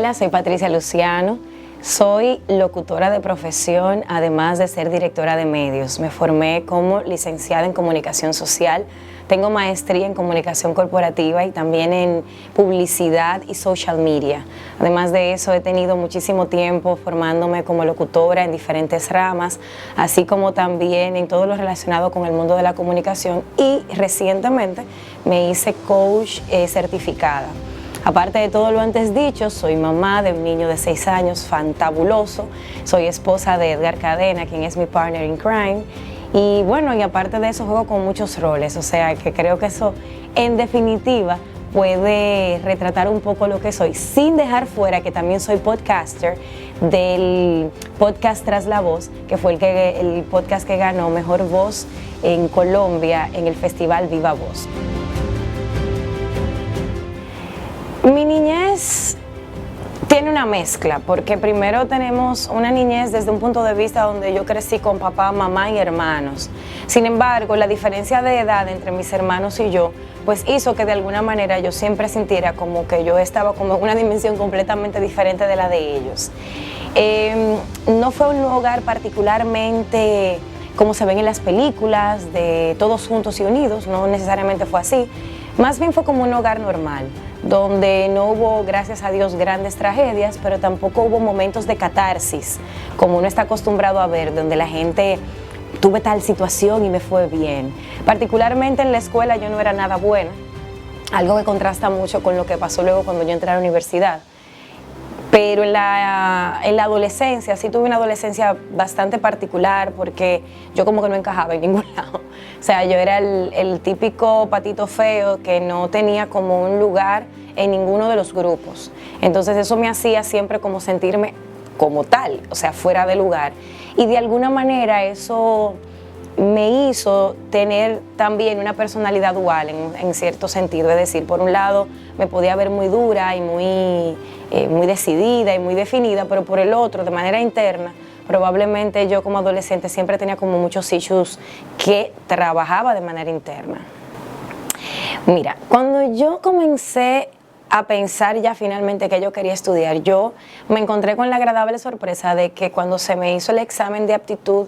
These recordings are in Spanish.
Hola, soy Patricia Luciano. Soy locutora de profesión, además de ser directora de medios. Me formé como licenciada en comunicación social. Tengo maestría en comunicación corporativa y también en publicidad y social media. Además de eso, he tenido muchísimo tiempo formándome como locutora en diferentes ramas, así como también en todo lo relacionado con el mundo de la comunicación, y recientemente me hice coach certificada. Aparte de todo lo antes dicho, soy mamá de un niño de 6 años, fantabuloso. Soy esposa de Edgar Cadena, quien es mi partner in crime. Y bueno, y aparte de eso, juego con muchos roles. O sea, que creo que eso, en definitiva, puede retratar un poco lo que soy, sin dejar fuera que también soy podcaster del podcast Tras la Voz, que fue el podcast que ganó Mejor Voz en Colombia en el Festival Viva Voz. Mi niñez tiene una mezcla, porque primero tenemos una niñez desde un punto de vista donde yo crecí con papá, mamá y hermanos. Sin embargo, la diferencia de edad entre mis hermanos y yo, pues hizo que de alguna manera yo siempre sintiera como que yo estaba como en una dimensión completamente diferente de la de ellos. No fue un hogar particularmente como se ven en las películas, de todos juntos y unidos, no necesariamente fue así. Más bien fue como un hogar normal, donde no hubo, gracias a Dios, grandes tragedias, pero tampoco hubo momentos de catarsis, como uno está acostumbrado a ver, donde la gente tuve tal situación y me fue bien. Particularmente en la escuela yo no era nada buena, algo que contrasta mucho con lo que pasó luego cuando yo entré a la universidad. Pero en la adolescencia, sí tuve una adolescencia bastante particular, porque yo como que no encajaba en ningún lado. O sea, yo era el típico patito feo que no tenía como un lugar en ninguno de los grupos. Entonces eso me hacía siempre como sentirme como tal, o sea, fuera de lugar. Y de alguna manera eso me hizo tener también una personalidad dual en cierto sentido. Es decir, por un lado me podía ver muy dura y muy decidida y muy definida, pero por el otro, de manera interna, probablemente yo como adolescente siempre tenía como muchos issues que trabajaba de manera interna. Mira, cuando yo comencé a pensar ya finalmente que yo quería estudiar, yo me encontré con la agradable sorpresa de que cuando se me hizo el examen de aptitud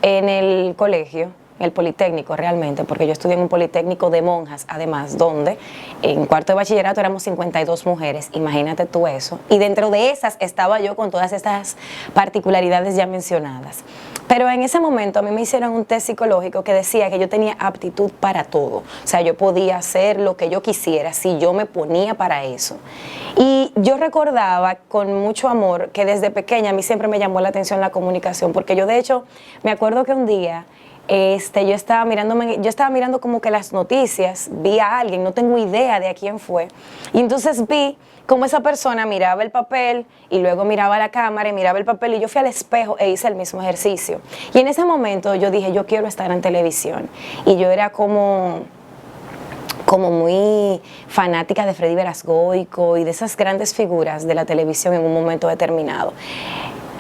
en el colegio, el Politécnico realmente, porque yo estudié en un Politécnico de monjas, además, donde en cuarto de bachillerato éramos 52 mujeres, imagínate tú eso, y dentro de esas estaba yo con todas estas particularidades ya mencionadas. Pero en ese momento a mí me hicieron un test psicológico que decía que yo tenía aptitud para todo, o sea, yo podía hacer lo que yo quisiera si yo me ponía para eso. Y yo recordaba con mucho amor que desde pequeña a mí siempre me llamó la atención la comunicación, porque yo de hecho me acuerdo que un día yo estaba mirando como que las noticias, vi a alguien, no tengo idea de a quién fue, y entonces vi como esa persona miraba el papel y luego miraba la cámara y miraba el papel, y yo fui al espejo e hice el mismo ejercicio. Y en ese momento yo dije, yo quiero estar en televisión, y yo era como muy fanática de Freddy Verasgoico y de esas grandes figuras de la televisión en un momento determinado.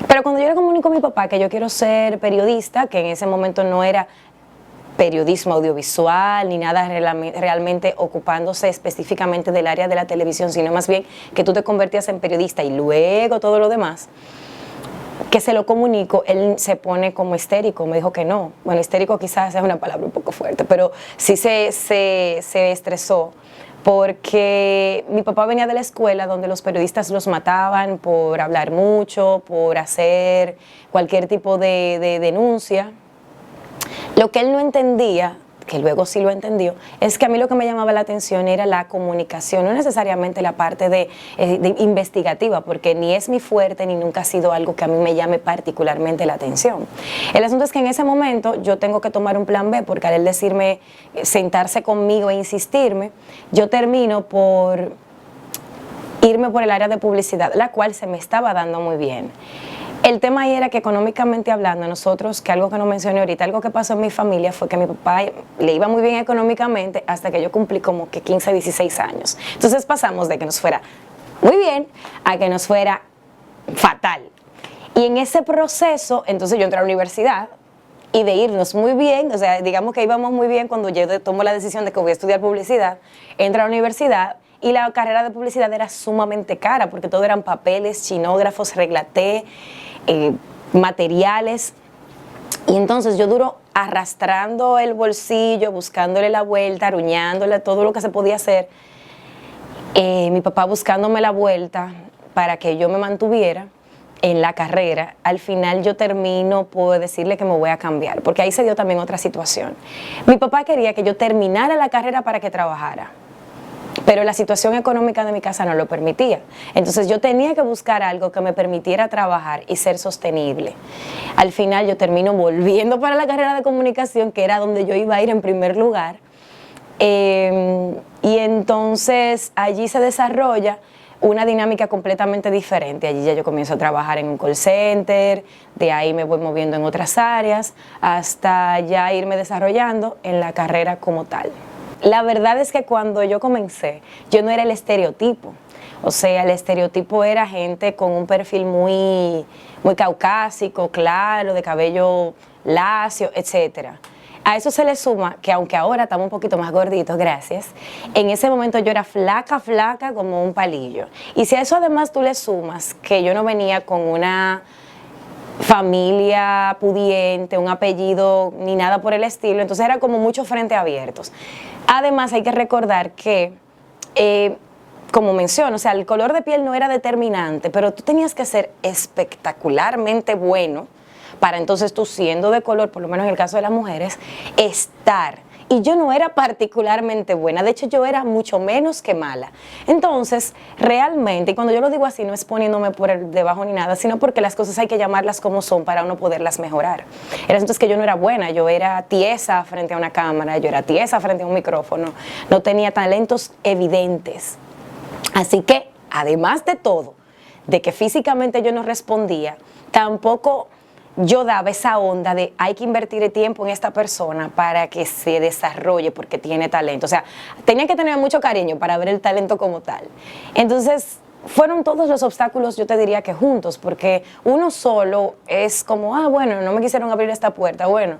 Pero cuando yo le comunico a mi papá que yo quiero ser periodista, que en ese momento no era periodismo audiovisual ni nada realmente ocupándose específicamente del área de la televisión, sino más bien que tú te convertías en periodista y luego todo lo demás, que se lo comunico, él se pone como histérico, me dijo que no. Bueno, histérico quizás es una palabra un poco fuerte, pero sí se estresó, porque mi papá venía de la escuela donde los periodistas los mataban por hablar mucho, por hacer cualquier tipo de denuncia. Lo que él no entendía, que luego sí lo entendió, es que a mí lo que me llamaba la atención era la comunicación, no necesariamente la parte de investigativa, porque ni es mi fuerte ni nunca ha sido algo que a mí me llame particularmente la atención. El asunto es que en ese momento yo tengo que tomar un plan B, porque al él decirme, sentarse conmigo e insistirme, yo termino por irme por el área de publicidad, la cual se me estaba dando muy bien. El tema ahí era que económicamente hablando, nosotros, que algo que no mencioné ahorita, algo que pasó en mi familia fue que a mi papá le iba muy bien económicamente hasta que yo cumplí como que 15, 16 años. Entonces pasamos de que nos fuera muy bien a que nos fuera fatal. Y en ese proceso, entonces yo entré a la universidad, y de irnos muy bien, o sea, digamos que íbamos muy bien cuando yo tomo la decisión de que voy a estudiar publicidad, entro a la universidad y la carrera de publicidad era sumamente cara porque todo eran papeles, chinógrafos, reglaté, materiales. Y entonces yo duro arrastrando el bolsillo, buscándole la vuelta, aruñándole todo lo que se podía hacer. Mi papá buscándome la vuelta para que yo me mantuviera en la carrera. Al final yo termino por decirle que me voy a cambiar, porque ahí se dio también otra situación. Mi papá quería que yo terminara la carrera para que trabajara, pero la situación económica de mi casa no lo permitía. Entonces yo tenía que buscar algo que me permitiera trabajar y ser sostenible. Al final yo termino volviendo para la carrera de comunicación, que era donde yo iba a ir en primer lugar. Y entonces allí se desarrolla una dinámica completamente diferente. Allí ya yo comienzo a trabajar en un call center, de ahí me voy moviendo en otras áreas, hasta ya irme desarrollando en la carrera como tal. La verdad es que cuando yo comencé, yo no era el estereotipo. O sea, el estereotipo era gente con un perfil muy caucásico, claro, de cabello lacio, etcétera. A eso se le suma que aunque ahora estamos un poquito más gorditos, gracias, en ese momento yo era flaca como un palillo. Y si a eso además tú le sumas que yo no venía con una familia pudiente, un apellido ni nada por el estilo, entonces era como muchos frentes abiertos. Además hay que recordar que, como menciono, o sea, el color de piel no era determinante, pero tú tenías que ser espectacularmente bueno para entonces tú, siendo de color, por lo menos en el caso de las mujeres, estar. Y yo no era particularmente buena, de hecho yo era mucho menos que mala. Entonces, realmente, y cuando yo lo digo así, no es poniéndome por el debajo ni nada, sino porque las cosas hay que llamarlas como son para uno poderlas mejorar. Era entonces que yo no era buena, yo era tiesa frente a una cámara, yo era tiesa frente a un micrófono, no tenía talentos evidentes. Así que, además de todo, de que físicamente yo no respondía, tampoco yo daba esa onda de hay que invertir el tiempo en esta persona para que se desarrolle porque tiene talento. O sea, tenía que tener mucho cariño para ver el talento como tal. Entonces, fueron todos los obstáculos, yo te diría que juntos, porque uno solo es como, bueno, no me quisieron abrir esta puerta, bueno.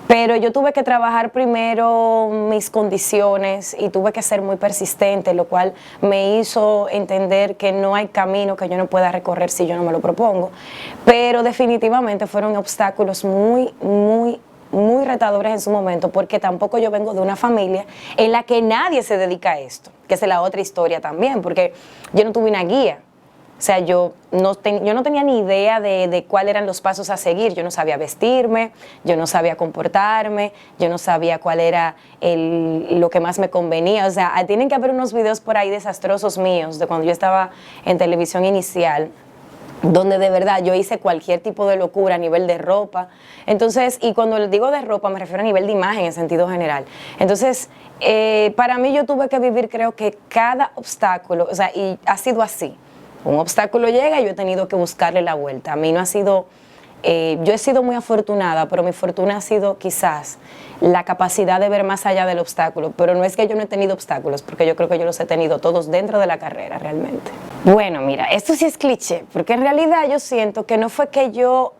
Pero yo tuve que trabajar primero mis condiciones y tuve que ser muy persistente, lo cual me hizo entender que no hay camino que yo no pueda recorrer si yo no me lo propongo. Pero definitivamente fueron obstáculos muy retadores en su momento, porque tampoco yo vengo de una familia en la que nadie se dedica a esto, que es la otra historia también, porque yo no tuve una guía. O sea, yo no tenía ni idea de cuáles eran los pasos a seguir. Yo no sabía vestirme, yo no sabía comportarme, yo no sabía cuál era lo que más me convenía. O sea, tienen que haber unos videos por ahí desastrosos míos de cuando yo estaba en televisión inicial, donde de verdad yo hice cualquier tipo de locura a nivel de ropa. Entonces, y cuando les digo de ropa me refiero a nivel de imagen en sentido general. Entonces, para mí yo tuve que vivir, creo que cada obstáculo, o sea, y ha sido así. Un obstáculo llega y yo he tenido que buscarle la vuelta. A mí no ha sido, yo he sido muy afortunada, pero mi fortuna ha sido quizás la capacidad de ver más allá del obstáculo. Pero no es que yo no he tenido obstáculos, porque yo creo que yo los he tenido todos dentro de la carrera realmente. Bueno, mira, esto sí es cliché, porque en realidad yo siento que no fue que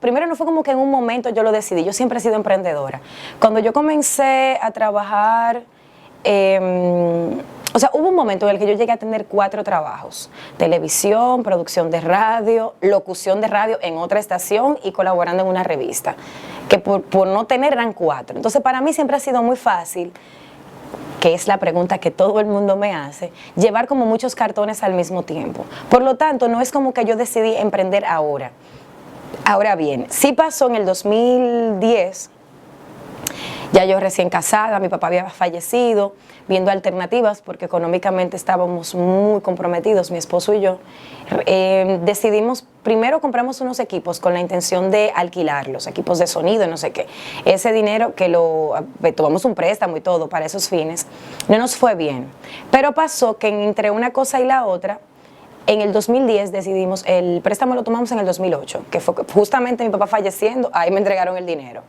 primero no fue como que en un momento yo lo decidí, yo siempre he sido emprendedora. Cuando yo comencé a trabajar, o sea, hubo un momento en el que yo llegué a tener 4 trabajos: televisión, producción de radio, locución de radio en otra estación y colaborando en una revista, que por no tener eran 4. Entonces para mí siempre ha sido muy fácil, que es la pregunta que todo el mundo me hace, llevar como muchos cartones al mismo tiempo. Por lo tanto, no es como que yo decidí emprender ahora. Ahora bien, sí pasó en el 2010, ya yo recién casada, mi papá había fallecido, viendo alternativas porque económicamente estábamos muy comprometidos, mi esposo y yo. Decidimos, primero compramos unos equipos con la intención de alquilarlos, equipos de sonido y no sé qué. Ese dinero que tomamos un préstamo y todo para esos fines, no nos fue bien. Pero pasó que entre una cosa y la otra, en el 2010 decidimos, el préstamo lo tomamos en el 2008, que fue justamente mi papá falleciendo, ahí me entregaron el dinero.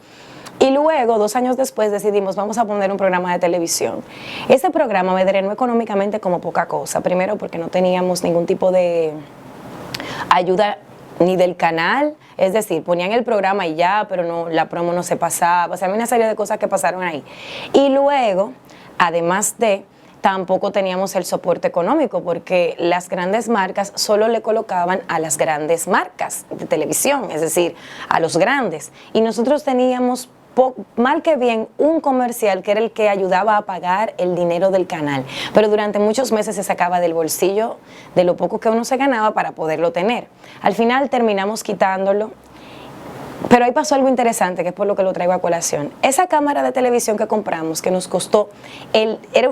Y luego, 2 años después, decidimos, vamos a poner un programa de televisión. Ese programa me drenó económicamente como poca cosa. Primero, porque no teníamos ningún tipo de ayuda ni del canal. Es decir, ponían el programa y ya, pero no, la promo no se pasaba. O sea, había una serie de cosas que pasaron ahí. Y luego, además de, tampoco teníamos el soporte económico porque las grandes marcas solo le colocaban a las grandes marcas de televisión, es decir, a los grandes. Y nosotros teníamos mal que bien un comercial que era el que ayudaba a pagar el dinero del canal, pero durante muchos meses se sacaba del bolsillo de lo poco que uno se ganaba para poderlo tener. Al final terminamos quitándolo. Pero ahí pasó algo interesante, que es por lo que lo traigo a colación. Esa cámara de televisión que compramos, que nos costó,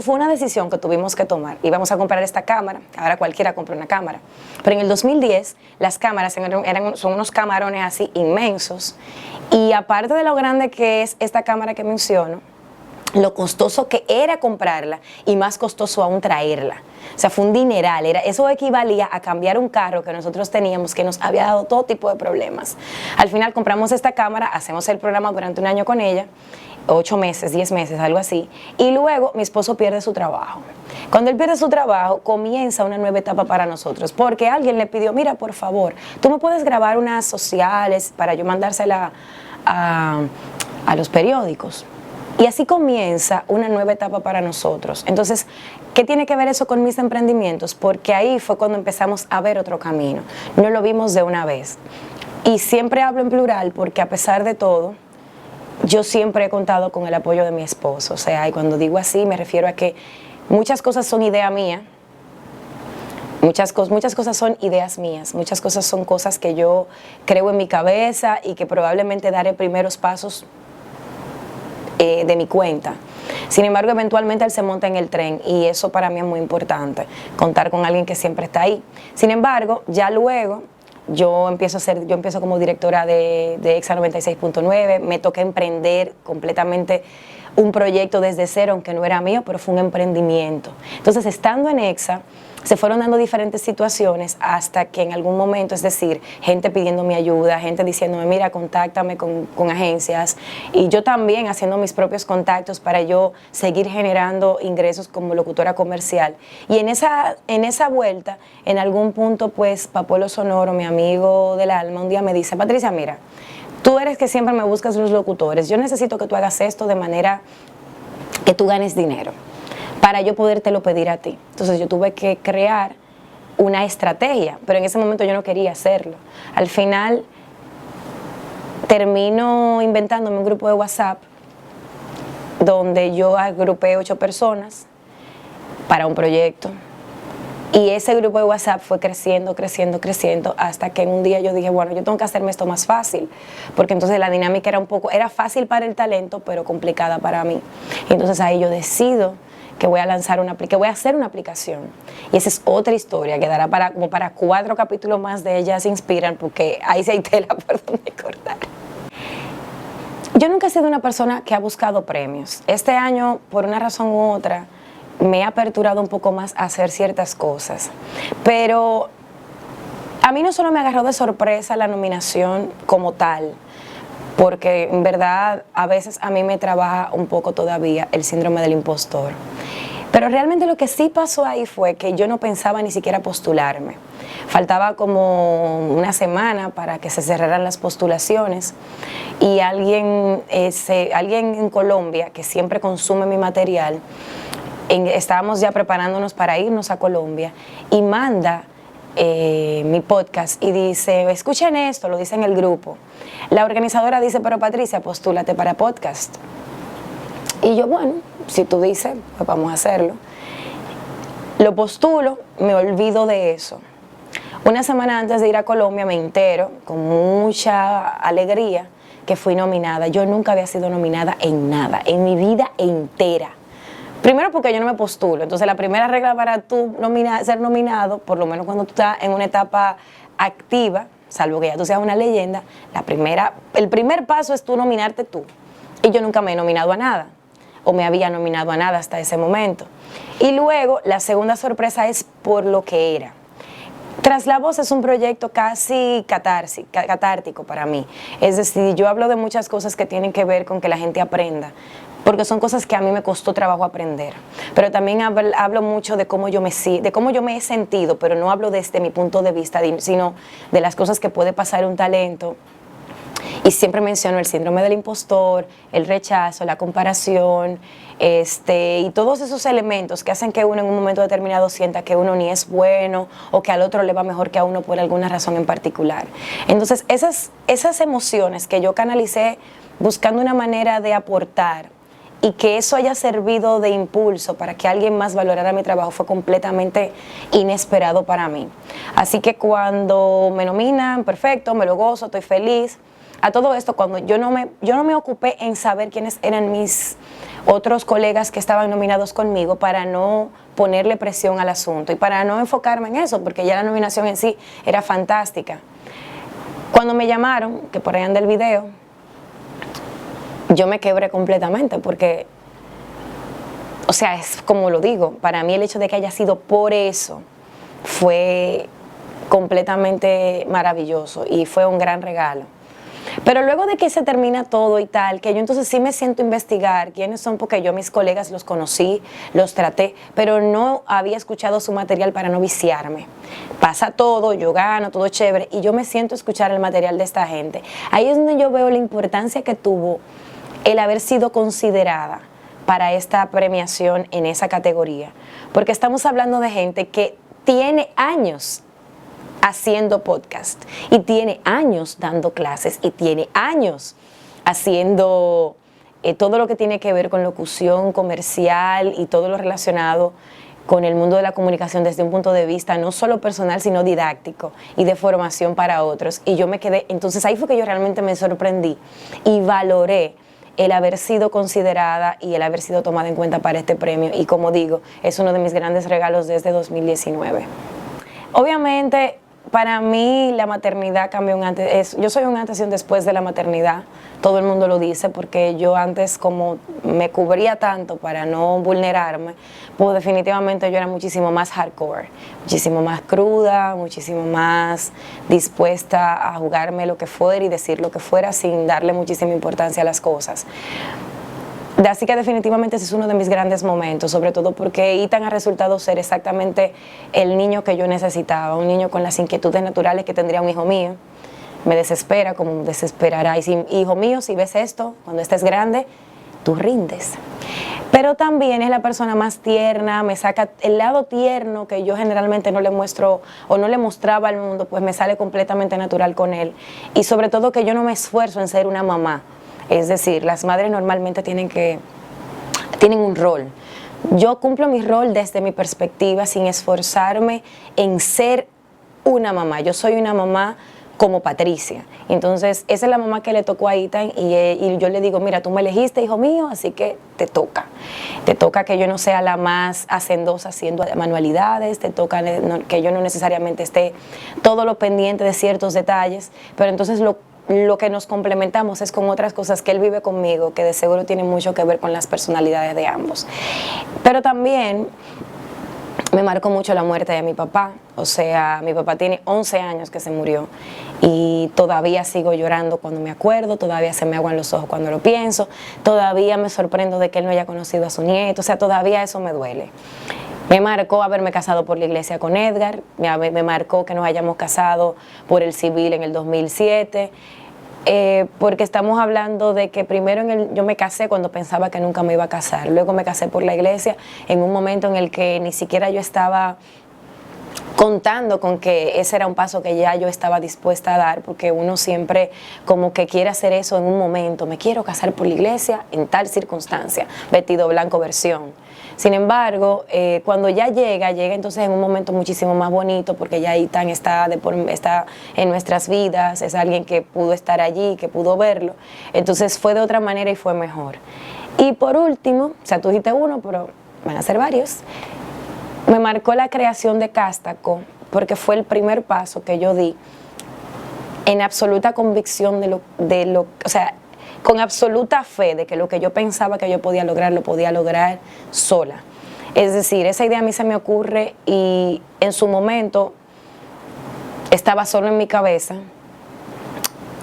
fue una decisión que tuvimos que tomar. Íbamos a comprar esta cámara, ahora cualquiera compra una cámara. Pero en el 2010, las cámaras son unos camarones así inmensos. Y aparte de lo grande que es esta cámara que menciono, lo costoso que era comprarla y más costoso aún traerla. O sea, fue un dineral. Eso equivalía a cambiar un carro que nosotros teníamos que nos había dado todo tipo de problemas. Al final compramos esta cámara, hacemos el programa durante un año con ella, 8 meses, 10 meses, algo así. Y luego mi esposo pierde su trabajo. Cuando él pierde su trabajo, comienza una nueva etapa para nosotros, porque alguien le pidió, mira, por favor, tú me puedes grabar unas sociales para yo mandársela a los periódicos. Y así comienza una nueva etapa para nosotros. Entonces, ¿qué tiene que ver eso con mis emprendimientos? Porque ahí fue cuando empezamos a ver otro camino. No lo vimos de una vez. Y siempre hablo en plural porque a pesar de todo, yo siempre he contado con el apoyo de mi esposo. O sea, y cuando digo así me refiero a que muchas cosas son idea mía. Muchas cosas son ideas mías, muchas cosas son cosas que yo creo en mi cabeza y que probablemente daré primeros pasos de mi cuenta. Sin embargo, eventualmente él se monta en el tren y eso para mí es muy importante, contar con alguien que siempre está ahí. Sin embargo, ya luego yo empiezo como directora de EXA 96.9, me toca emprender completamente un proyecto desde cero, aunque no era mío, pero fue un emprendimiento. Entonces, estando en EXA, se fueron dando diferentes situaciones hasta que en algún momento, es decir, gente pidiéndome ayuda, gente diciéndome, mira, contáctame con agencias, y yo también haciendo mis propios contactos para yo seguir generando ingresos como locutora comercial. Y en esa vuelta, en algún punto, pues, Papuelo Sonoro, mi amigo del alma, un día me dice, Patricia, mira, tú eres que siempre me buscas los locutores, yo necesito que tú hagas esto de manera que tú ganes dinero, para yo podértelo pedir a ti. Entonces yo tuve que crear una estrategia, pero en ese momento yo no quería hacerlo. Al final termino inventándome un grupo de WhatsApp donde yo agrupé 8 personas para un proyecto. Y ese grupo de WhatsApp fue creciendo hasta que en un día yo dije, bueno, yo tengo que hacerme esto más fácil, porque entonces la dinámica era fácil para el talento, pero complicada para mí. Y entonces ahí yo decido que voy a hacer una aplicación. Y esa es otra historia que dará como para 4 capítulos más de Ellas Inspiran, porque ahí sí hay tela por donde cortar. Yo nunca he sido una persona que ha buscado premios. Este año, por una razón u otra, me he aperturado un poco más a hacer ciertas cosas. Pero a mí no solo me agarró de sorpresa la nominación como tal, porque en verdad a veces a mí me trabaja un poco todavía el síndrome del impostor. Pero realmente lo que sí pasó ahí fue que yo no pensaba ni siquiera postularme. Faltaba como una semana para que se cerraran las postulaciones y alguien en Colombia que siempre consume mi material, estábamos ya preparándonos para irnos a Colombia y manda mi podcast y dice, escuchen esto, lo dice en el grupo. La organizadora dice, pero Patricia, postúlate para podcast. Y yo, bueno, si tú dices, pues vamos a hacerlo. Lo postulo, me olvido de eso. Una semana antes de ir a Colombia me entero con mucha alegría que fui nominada. Yo nunca había sido nominada en nada, en mi vida entera. Primero porque yo no me postulo, entonces la primera regla para tú ser nominado, por lo menos cuando tú estás en una etapa activa, salvo que ya tú seas una leyenda, el primer paso es tú nominarte tú. Y yo nunca me he nominado a nada, o me había nominado a nada hasta ese momento. Y luego la segunda sorpresa es por lo que era. Tras la Voz es un proyecto casi catártico para mí. Es decir, yo hablo de muchas cosas que tienen que ver con que la gente aprenda, porque son cosas que a mí me costó trabajo aprender. Pero también hablo mucho de cómo yo me he sentido, pero no hablo desde mi punto de vista, sino de las cosas que puede pasar un talento Y siempre menciono el síndrome del impostor, el rechazo, la comparación, y todos esos elementos que hacen que uno en un momento determinado sienta que uno ni es bueno o que al otro le va mejor que a uno por alguna razón en particular. Entonces, esas emociones que yo canalicé buscando una manera de aportar y que eso haya servido de impulso para que alguien más valorara mi trabajo fue completamente inesperado para mí. Así que cuando me nominan, perfecto, me lo gozo, estoy feliz. A todo esto, cuando yo no me ocupé en saber quiénes eran mis otros colegas que estaban nominados conmigo para no ponerle presión al asunto y para no enfocarme en eso, porque ya la nominación en sí era fantástica. Cuando me llamaron, que por ahí anda el video, yo me quebré completamente porque, o sea, es como lo digo, para mí el hecho de que haya sido por eso fue completamente maravilloso y fue un gran regalo. Pero luego de que se termina todo y tal, que yo entonces sí me siento a investigar quiénes son, porque yo a mis colegas los conocí, los traté, pero no había escuchado su material para no viciarme. Pasa todo, yo gano, todo chévere, y yo me siento a escuchar el material de esta gente. Ahí es donde yo veo la importancia que tuvo el haber sido considerada para esta premiación en esa categoría. Porque estamos hablando de gente que tiene años haciendo podcast y tiene años dando clases y tiene años haciendo todo lo que tiene que ver con locución comercial y todo lo relacionado con el mundo de la comunicación desde un punto de vista no solo personal, sino didáctico y de formación para otros. Y yo me quedé, entonces ahí fue que yo realmente me sorprendí y valoré el haber sido considerada y el haber sido tomada en cuenta para este premio. Y como digo, es uno de mis grandes regalos desde 2019. Obviamente, para mí la maternidad cambió un antes. Yo soy un antes y un después de la maternidad. Todo el mundo lo dice porque yo antes, como me cubría tanto para no vulnerarme, pues definitivamente yo era muchísimo más hardcore, muchísimo más cruda, muchísimo más dispuesta a jugarme lo que fuera y decir lo que fuera sin darle muchísima importancia a las cosas. Así que definitivamente ese es uno de mis grandes momentos, sobre todo porque Ethan ha resultado ser exactamente el niño que yo necesitaba, un niño con las inquietudes naturales que tendría un hijo mío. Me desespera como desesperará. Y si, hijo mío, si ves esto, cuando estés grande, tú rindes. Pero también es la persona más tierna, me saca el lado tierno que yo generalmente no le muestro o no le mostraba al mundo, pues me sale completamente natural con él. Y sobre todo que yo no me esfuerzo en ser una mamá. Es decir, las madres normalmente tienen un rol. Yo cumplo mi rol desde mi perspectiva sin esforzarme en ser una mamá. Yo soy una mamá como Patricia. Entonces, esa es la mamá que le tocó a Ethan y yo le digo, mira, tú me elegiste, hijo mío, así que te toca. Te toca que yo no sea la más hacendosa haciendo manualidades, te toca que yo no necesariamente esté todo lo pendiente de ciertos detalles, pero entonces lo que nos complementamos es con otras cosas que él vive conmigo, que de seguro tienen mucho que ver con las personalidades de ambos. Pero también me marcó mucho la muerte de mi papá. O sea, mi papá tiene 11 años que se murió y todavía sigo llorando cuando me acuerdo, todavía se me aguan los ojos cuando lo pienso, todavía me sorprendo de que él no haya conocido a su nieto, o sea, todavía eso me duele. Me marcó haberme casado por la iglesia con Edgar, me marcó que nos hayamos casado por el civil en el 2007, porque estamos hablando de que primero yo me casé cuando pensaba que nunca me iba a casar, luego me casé por la iglesia en un momento en el que ni siquiera yo estaba contando con que ese era un paso que ya yo estaba dispuesta a dar, porque uno siempre como que quiere hacer eso en un momento, me quiero casar por la iglesia en tal circunstancia, vestido blanco versión. Sin embargo, cuando ya llega entonces en un momento muchísimo más bonito, porque ya Ethan está en nuestras vidas, es alguien que pudo estar allí, que pudo verlo, entonces fue de otra manera y fue mejor. Y por último, o sea, tú dijiste uno, pero van a ser varios, me marcó la creación de Castaco, porque fue el primer paso que yo di en absoluta convicción o sea, con absoluta fe de que lo que yo pensaba que yo podía lograr, lo podía lograr sola. Es decir, esa idea a mí se me ocurre y en su momento estaba solo en mi cabeza.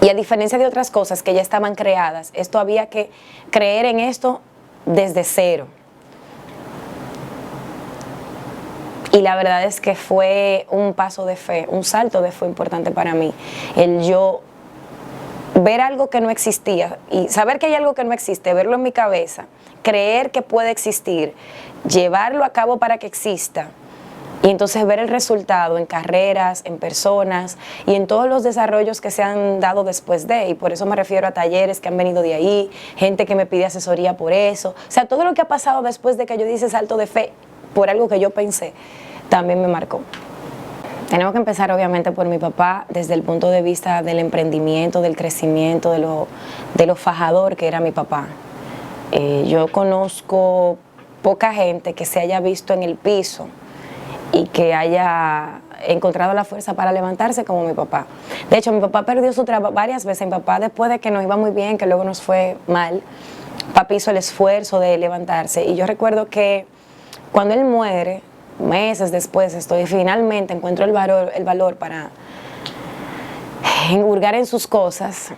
Y a diferencia de otras cosas que ya estaban creadas, esto había que creer en esto desde cero. Y la verdad es que fue un paso de fe, un salto de fe importante para mí. El yo ver algo que no existía y saber que hay algo que no existe, verlo en mi cabeza, creer que puede existir, llevarlo a cabo para que exista y entonces ver el resultado en carreras, en personas y en todos los desarrollos que se han dado después de, y por eso me refiero a talleres que han venido de ahí, gente que me pide asesoría por eso, o sea, todo lo que ha pasado después de que yo di ese salto de fe por algo que yo pensé, también me marcó. Tenemos que empezar obviamente por mi papá desde el punto de vista del emprendimiento, del crecimiento, de lo fajador que era mi papá. Yo conozco poca gente que se haya visto en el piso y que haya encontrado la fuerza para levantarse como mi papá. De hecho, mi papá perdió su trabajo varias veces. Mi papá, después de que nos iba muy bien, que luego nos fue mal, papi hizo el esfuerzo de levantarse. Y yo recuerdo que cuando él muere, meses después, finalmente encuentro el valor para hurgar en sus cosas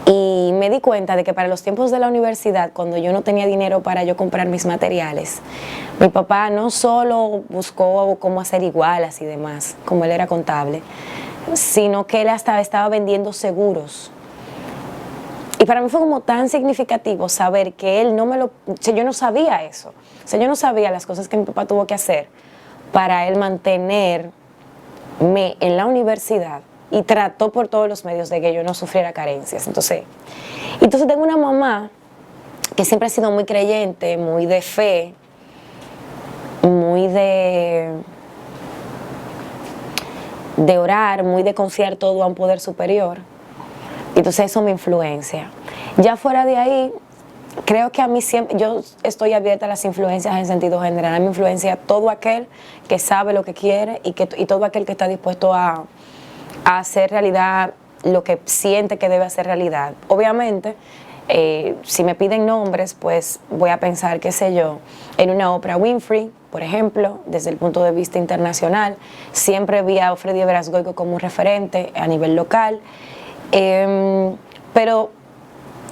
y me di cuenta de que para los tiempos de la universidad, cuando yo no tenía dinero para yo comprar mis materiales, mi papá no solo buscó cómo hacer igualas y demás, como él era contable, sino que él hasta estaba vendiendo seguros. Y para mí fue como tan significativo saber que él no me lo... O sea, yo no sabía eso. O sea, yo no sabía las cosas que mi papá tuvo que hacer para él mantenerme en la universidad y trató por todos los medios de que yo no sufriera carencias. Entonces tengo una mamá que siempre ha sido muy creyente, muy de fe, muy de orar, muy de confiar todo a un poder superior. Entonces eso me influencia. Ya fuera de ahí, creo que a mí siempre, yo estoy abierta a las influencias en sentido general. A mí me influencia todo aquel que sabe lo que quiere y todo aquel que está dispuesto a hacer realidad lo que siente que debe hacer realidad. Obviamente, si me piden nombres, pues voy a pensar, qué sé yo, en una Oprah Winfrey, por ejemplo, desde el punto de vista internacional. Siempre vi a Freddy Verasgoico como un referente a nivel local. Pero,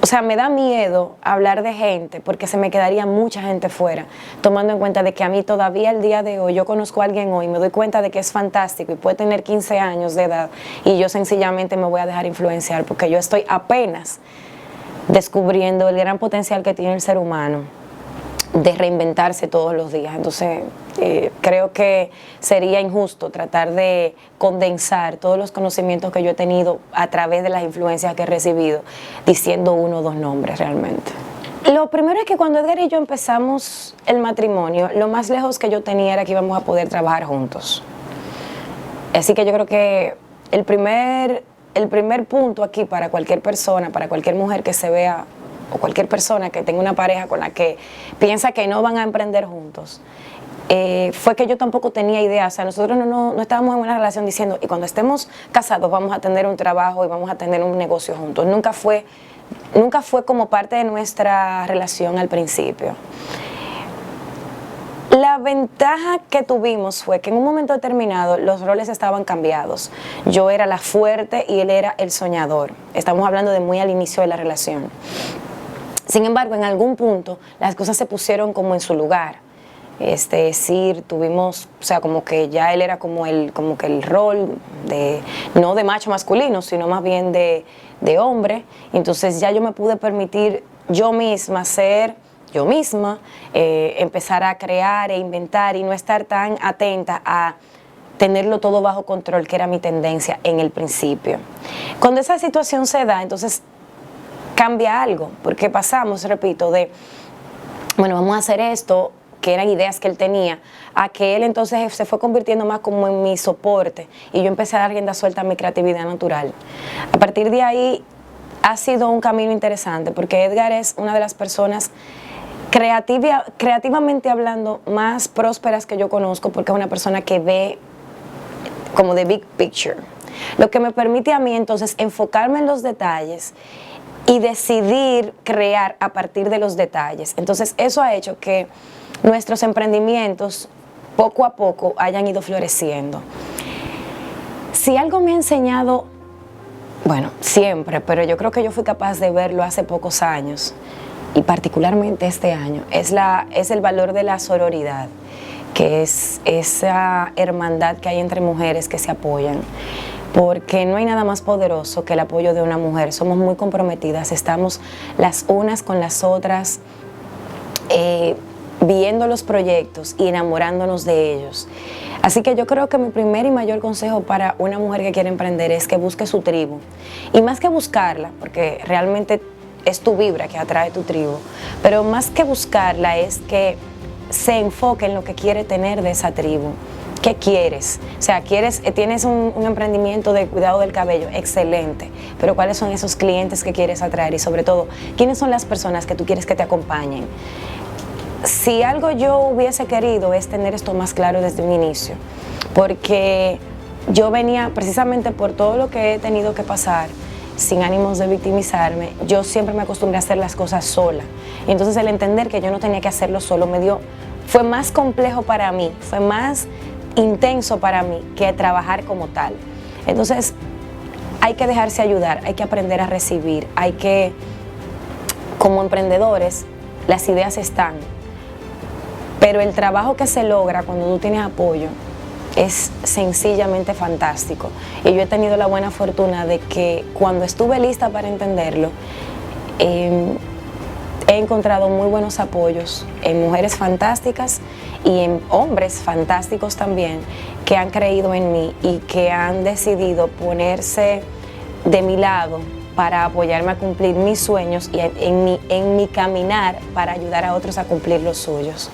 o sea, me da miedo hablar de gente porque se me quedaría mucha gente fuera, tomando en cuenta de que a mí todavía el día de hoy, yo conozco a alguien hoy, me doy cuenta de que es fantástico y puede tener 15 años de edad y yo sencillamente me voy a dejar influenciar porque yo estoy apenas descubriendo el gran potencial que tiene el ser humano de reinventarse todos los días. Entonces, creo que sería injusto tratar de condensar todos los conocimientos que yo he tenido a través de las influencias que he recibido, diciendo uno o dos nombres realmente. Lo primero es que cuando Edgar y yo empezamos el matrimonio, lo más lejos que yo tenía era que íbamos a poder trabajar juntos. Así que yo creo que el primer punto aquí para cualquier persona, para cualquier mujer que se vea, o cualquier persona que tenga una pareja con la que piensa que no van a emprender juntos, fue que yo tampoco tenía idea. O sea, nosotros no estábamos en una relación diciendo, y cuando estemos casados vamos a tener un trabajo y vamos a tener un negocio juntos. Nunca fue como parte de nuestra relación al principio. La ventaja que tuvimos fue que en un momento determinado los roles estaban cambiados. Yo era la fuerte y él era el soñador. Estamos hablando de muy al inicio de la relación. Sin embargo, en algún punto las cosas se pusieron como en su lugar. Es decir, tuvimos, o sea, como que ya él era como que el rol de, no de macho masculino, sino más bien de hombre. Entonces ya yo me pude permitir yo misma ser yo misma, empezar a crear e inventar y no estar tan atenta a tenerlo todo bajo control, que era mi tendencia en el principio. Cuando esa situación se da, entonces cambia algo, porque pasamos, repito, de, bueno, vamos a hacer esto, que eran ideas que él tenía, a que él entonces se fue convirtiendo más como en mi soporte y yo empecé a dar rienda suelta a mi creatividad natural. A partir de ahí ha sido un camino interesante, porque Edgar es una de las personas creativamente hablando más prósperas que yo conozco, porque es una persona que ve como the big picture, lo que me permite a mí entonces enfocarme en los detalles y decidir crear a partir de los detalles. Entonces eso ha hecho que nuestros emprendimientos poco a poco hayan ido floreciendo. Si algo me ha enseñado, bueno, siempre, pero yo creo que yo fui capaz de verlo hace pocos años, y particularmente este año, es el valor de la sororidad, que es esa hermandad que hay entre mujeres que se apoyan. porque no hay nada más poderoso que el apoyo de una mujer. Somos muy comprometidas, estamos las unas con las otras, viendo los proyectos y enamorándonos de ellos. Así que yo creo que mi primer y mayor consejo para una mujer que quiere emprender es que busque su tribu. Y más que buscarla, porque realmente es tu vibra que atrae tu tribu, pero más que buscarla es que se enfoque en lo que quiere tener de esa tribu. ¿Qué quieres? O sea, tienes un emprendimiento de cuidado del cabello, excelente, pero ¿cuáles son esos clientes que quieres atraer? Y sobre todo, ¿quiénes son las personas que tú quieres que te acompañen? Si algo yo hubiese querido es tener esto más claro desde un inicio, porque yo venía precisamente por todo lo que he tenido que pasar, sin ánimos de victimizarme, yo siempre me acostumbré a hacer las cosas sola. Y entonces el entender que yo no tenía que hacerlo solo fue más complejo para mí, fue más intenso para mí que trabajar como tal. Entonces hay que dejarse ayudar, hay que aprender a recibir, como emprendedores, las ideas están, pero el trabajo que se logra cuando tú tienes apoyo es sencillamente fantástico. Y yo he tenido la buena fortuna de que cuando estuve lista para entenderlo, he encontrado muy buenos apoyos en mujeres fantásticas y en hombres fantásticos también, que han creído en mí y que han decidido ponerse de mi lado para apoyarme a cumplir mis sueños y en mi caminar para ayudar a otros a cumplir los suyos.